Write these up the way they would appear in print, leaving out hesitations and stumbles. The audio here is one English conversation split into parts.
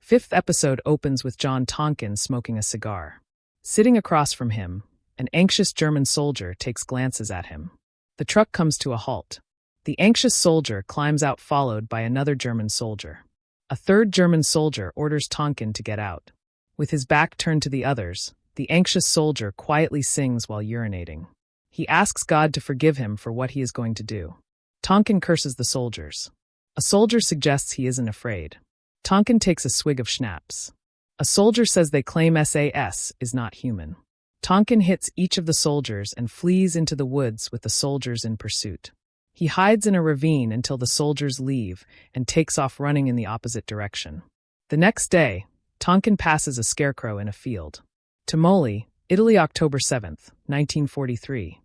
Fifth episode opens with John Tonkin smoking a cigar. Sitting across from him, an anxious German soldier takes glances at him. The truck comes to a halt. The anxious soldier climbs out, followed by another German soldier. A third German soldier orders Tonkin to get out. With his back turned to the others, the anxious soldier quietly sings while urinating. He asks God to forgive him for what he is going to do. Tonkin curses the soldiers. A soldier suggests he isn't afraid. Tonkin takes a swig of schnapps. A soldier says they claim SAS is not human. Tonkin hits each of the soldiers and flees into the woods with the soldiers in pursuit. He hides in a ravine until the soldiers leave and takes off running in the opposite direction. The next day, Tonkin passes a scarecrow in a field. Tumoli, Italy, October 7, 1943.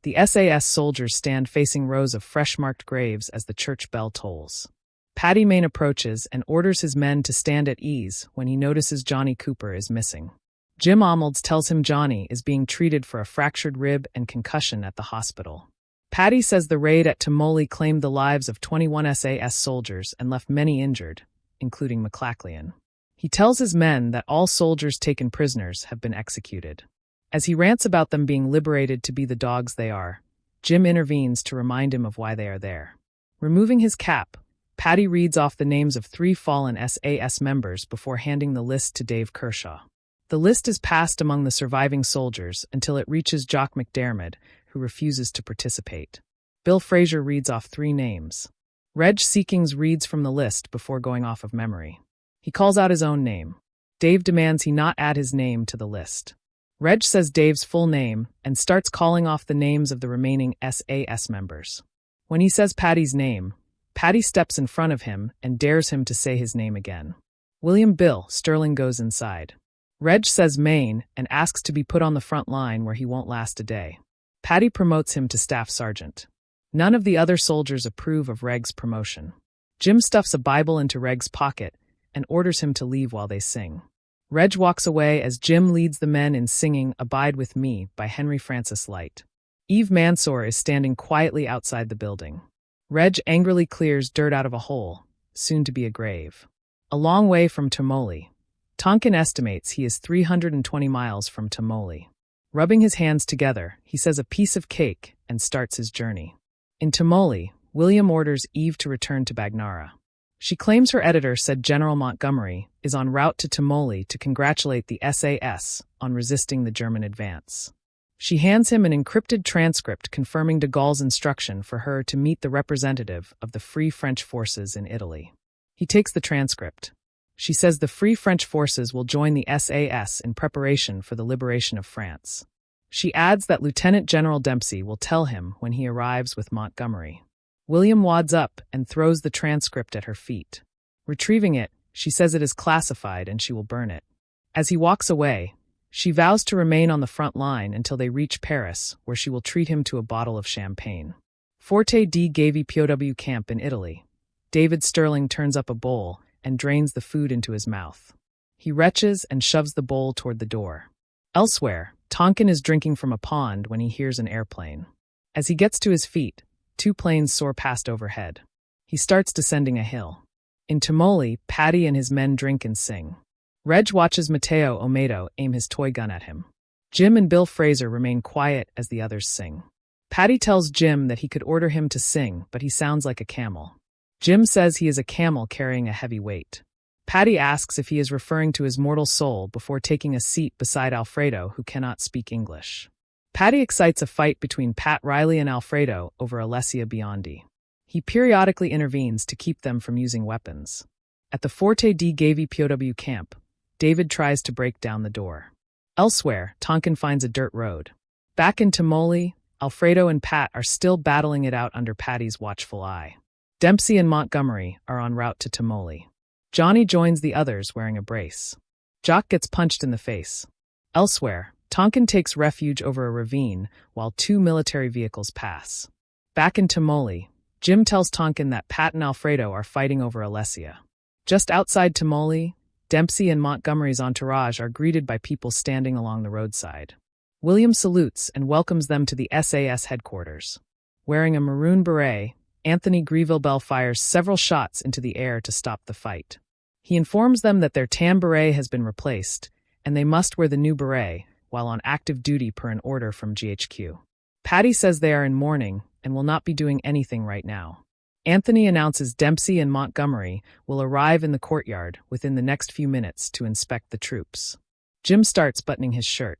The SAS soldiers stand facing rows of fresh-marked graves as the church bell tolls. Paddy Mayne approaches and orders his men to stand at ease when he notices Johnny Cooper is missing. Jim Omolds tells him Johnny is being treated for a fractured rib and concussion at the hospital. Paddy says the raid at Tumoli claimed the lives of 21 SAS soldiers and left many injured, including McLachlan. He tells his men that all soldiers taken prisoners have been executed. As he rants about them being liberated to be the dogs they are, Jim intervenes to remind him of why they are there. Removing his cap, Paddy reads off the names of 3 fallen SAS members before handing the list to Dave Kershaw. The list is passed among the surviving soldiers until it reaches Jock McDermott, who refuses to participate. Bill Fraser reads off 3 names. Reg Seekings reads from the list before going off of memory. He calls out his own name. Dave demands he not add his name to the list. Reg says Dave's full name and starts calling off the names of the remaining SAS members. When he says Paddy's name, Paddy steps in front of him and dares him to say his name again. William Bill Sterling goes inside. Reg says Maine and asks to be put on the front line where he won't last a day. Paddy promotes him to staff sergeant. None of the other soldiers approve of Reg's promotion. Jim stuffs a Bible into Reg's pocket and orders him to leave while they sing. Reg walks away as Jim leads the men in singing Abide With Me by Henry Francis Light. Eve Mansour is standing quietly outside the building. Reg angrily clears dirt out of a hole, soon to be a grave. A long way from Tumoli. Tonkin estimates he is 320 miles from Tumoli. Rubbing his hands together, he says a piece of cake and starts his journey. In Tumoli, William orders Eve to return to Bagnara. She claims her editor said General Montgomery is en route to Tumoli to congratulate the SAS on resisting the German advance. She hands him an encrypted transcript confirming de Gaulle's instruction for her to meet the representative of the Free French Forces in Italy. He takes the transcript. She says the Free French Forces will join the SAS in preparation for the liberation of France. She adds that Lieutenant General Dempsey will tell him when he arrives with Montgomery. William wads up and throws the transcript at her feet. Retrieving it, she says it is classified and she will burn it. As he walks away, she vows to remain on the front line until they reach Paris, where she will treat him to a bottle of champagne. Forte di Gavi POW camp in Italy. David Sterling turns up a bowl and drains the food into his mouth. He retches and shoves the bowl toward the door. Elsewhere, Tonkin is drinking from a pond when he hears an airplane. As he gets to his feet, 2 planes soar past overhead. He starts descending a hill. In Tumoli, Paddy and his men drink and sing. Reg watches Matteo Omedo aim his toy gun at him. Jim and Bill Fraser remain quiet as the others sing. Paddy tells Jim that he could order him to sing, but he sounds like a camel. Jim says he is a camel carrying a heavy weight. Paddy asks if he is referring to his mortal soul before taking a seat beside Alfredo, who cannot speak English. Paddy excites a fight between Pat Riley and Alfredo over Alessia Biondi. He periodically intervenes to keep them from using weapons. At the Forte di Gavi POW camp, David tries to break down the door. Elsewhere, Tonkin finds a dirt road. Back in Tumoli, Alfredo and Pat are still battling it out under Paddy's watchful eye. Dempsey and Montgomery are en route to Tumoli. Johnny joins the others wearing a brace. Jock gets punched in the face. Elsewhere, Tonkin takes refuge over a ravine while 2 military vehicles pass. Back in Tumoli, Jim tells Tonkin that Pat and Alfredo are fighting over Alessia. Just outside Tumoli, Dempsey and Montgomery's entourage are greeted by people standing along the roadside. William salutes and welcomes them to the SAS headquarters. Wearing a maroon beret, Anthony Grieville-Bell fires several shots into the air to stop the fight. He informs them that their tan beret has been replaced, and they must wear the new beret while on active duty per an order from GHQ. Patty says they are in mourning and will not be doing anything right now. Anthony announces Dempsey and Montgomery will arrive in the courtyard within the next few minutes to inspect the troops. Jim starts buttoning his shirt.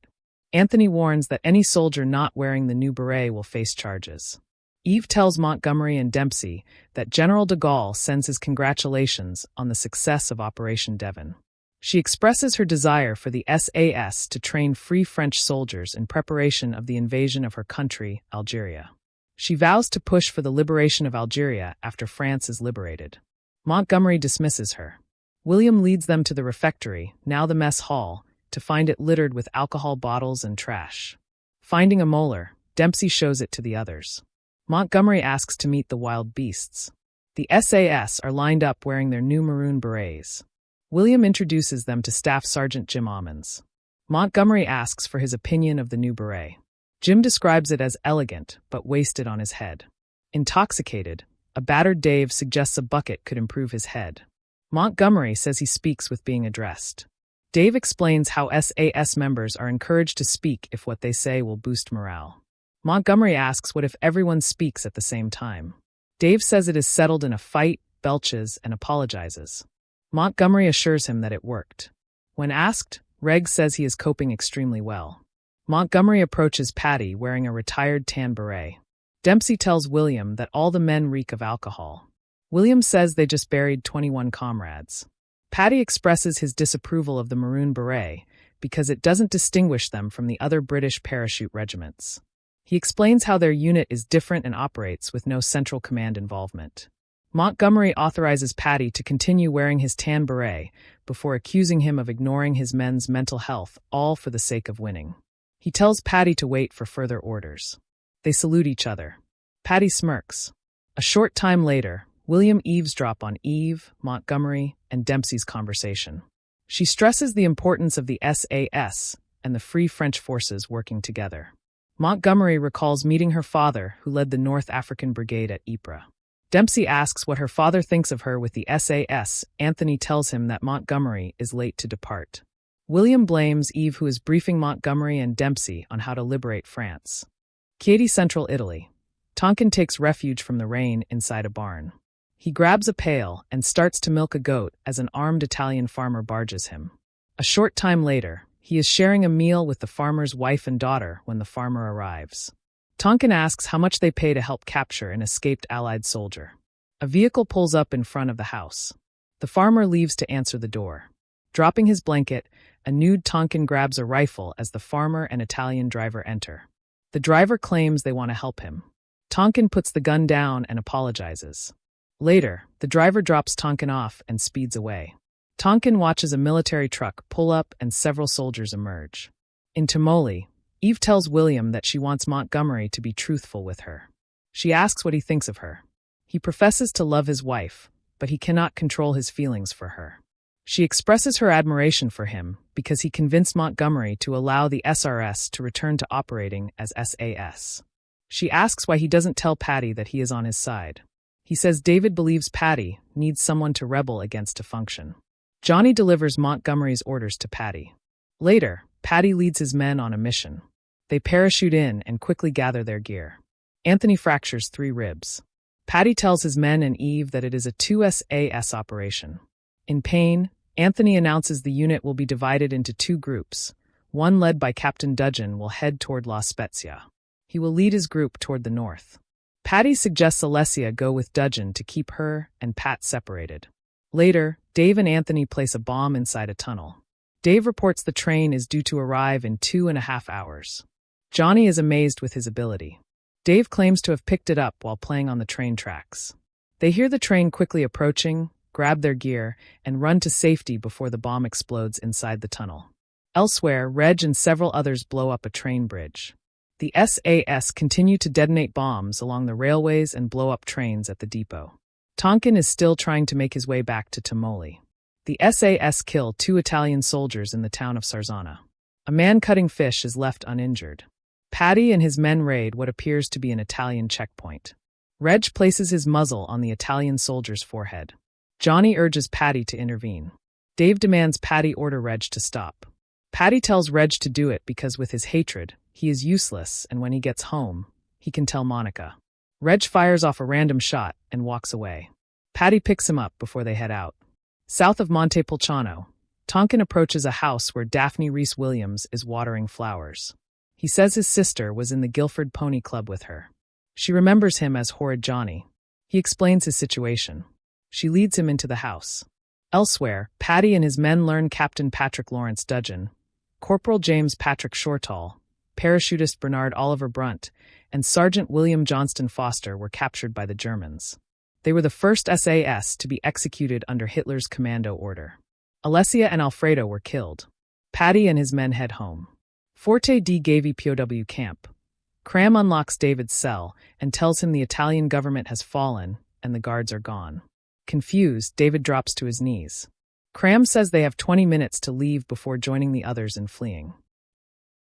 Anthony warns that any soldier not wearing the new beret will face charges. Eve tells Montgomery and Dempsey that General de Gaulle sends his congratulations on the success of Operation Devon. She expresses her desire for the SAS to train free French soldiers in preparation of the invasion of her country, Algeria. She vows to push for the liberation of Algeria after France is liberated. Montgomery dismisses her. William leads them to the refectory, now the mess hall, to find it littered with alcohol bottles and trash. Finding a molar, Dempsey shows it to the others. Montgomery asks to meet the wild beasts. The SAS are lined up wearing their new maroon berets. William introduces them to Staff Sergeant Jim Ammons. Montgomery asks for his opinion of the new beret. Jim describes it as elegant, but wasted on his head. Intoxicated, a battered Dave suggests a bucket could improve his head. Montgomery says he speaks with being addressed. Dave explains how SAS members are encouraged to speak if what they say will boost morale. Montgomery asks what if everyone speaks at the same time. Dave says it is settled in a fight, belches, and apologizes. Montgomery assures him that it worked. When asked, Reg says he is coping extremely well. Montgomery approaches Patty wearing a retired tan beret. Dempsey tells William that all the men reek of alcohol. William says they just buried 21 comrades. Patty expresses his disapproval of the maroon beret because it doesn't distinguish them from the other British parachute regiments. He explains how their unit is different and operates with no central command involvement. Montgomery authorizes Patty to continue wearing his tan beret before accusing him of ignoring his men's mental health, all for the sake of winning. He tells Patty to wait for further orders. They salute each other. Patty smirks. A short time later, William eavesdrops on Eve, Montgomery, and Dempsey's conversation. She stresses the importance of the SAS and the Free French forces working together. Montgomery recalls meeting her father, who led the North African Brigade at Ypres. Dempsey asks what her father thinks of her with the SAS. Anthony tells him that Montgomery is late to depart. William blames Eve, who is briefing Montgomery and Dempsey on how to liberate France. Chieti, Central Italy. Tonkin takes refuge from the rain inside a barn. He grabs a pail and starts to milk a goat as an armed Italian farmer barges him. A short time later, he is sharing a meal with the farmer's wife and daughter when the farmer arrives. Tonkin asks how much they pay to help capture an escaped Allied soldier. A vehicle pulls up in front of the house. The farmer leaves to answer the door. Dropping his blanket, a nude Tonkin grabs a rifle as the farmer and Italian driver enter. The driver claims they want to help him. Tonkin puts the gun down and apologizes. Later, the driver drops Tonkin off and speeds away. Tonkin watches a military truck pull up and several soldiers emerge. In Tamoli, Eve tells William that she wants Montgomery to be truthful with her. She asks what he thinks of her. He professes to love his wife, but he cannot control his feelings for her. She expresses her admiration for him because he convinced Montgomery to allow the SRS to return to operating as SAS. She asks why he doesn't tell Patty that he is on his side. He says David believes Patty needs someone to rebel against to function. Johnny delivers Montgomery's orders to Patty. Later, Patty leads his men on a mission. They parachute in and quickly gather their gear. Anthony fractures 3 ribs. Patty tells his men and Eve that it is a 2 SAS operation. In pain, Anthony announces the unit will be divided into 2 groups. One led by Captain Dudgeon will head toward La Spezia. He will lead his group toward the north. Patty suggests Alessia go with Dudgeon to keep her and Pat separated. Later, Dave and Anthony place a bomb inside a tunnel. Dave reports the train is due to arrive in 2.5 hours. Johnny is amazed with his ability. Dave claims to have picked it up while playing on the train tracks. They hear the train quickly approaching, grab their gear, and run to safety before the bomb explodes inside the tunnel. Elsewhere, Reg and several others blow up a train bridge. The SAS continue to detonate bombs along the railways and blow up trains at the depot. Tonkin is still trying to make his way back to Tamoli. The SAS kill 2 Italian soldiers in the town of Sarzana. A man cutting fish is left uninjured. Patty and his men raid what appears to be an Italian checkpoint. Reg places his muzzle on the Italian soldier's forehead. Johnny urges Patty to intervene. Dave demands Patty order Reg to stop. Patty tells Reg to do it because with his hatred, he is useless, and when he gets home, he can tell Monica. Reg fires off a random shot and walks away. Patty picks him up before they head out. South of Montepulciano, Tonkin approaches a house where Daphne Reese Williams is watering flowers. He says his sister was in the Guilford Pony Club with her. She remembers him as Horrid Johnny. He explains his situation. She leads him into the house. Elsewhere, Patty and his men learn Captain Patrick Lawrence Dudgeon, Corporal James Patrick Shortall, parachutist Bernard Oliver Brunt, and Sergeant William Johnston Foster were captured by the Germans. They were the first SAS to be executed under Hitler's commando order. Alessia and Alfredo were killed. Patty and his men head home. Forte di Gavi POW camp. Cram unlocks David's cell and tells him the Italian government has fallen and the guards are gone. Confused, David drops to his knees. Cram says they have 20 minutes to leave before joining the others in fleeing.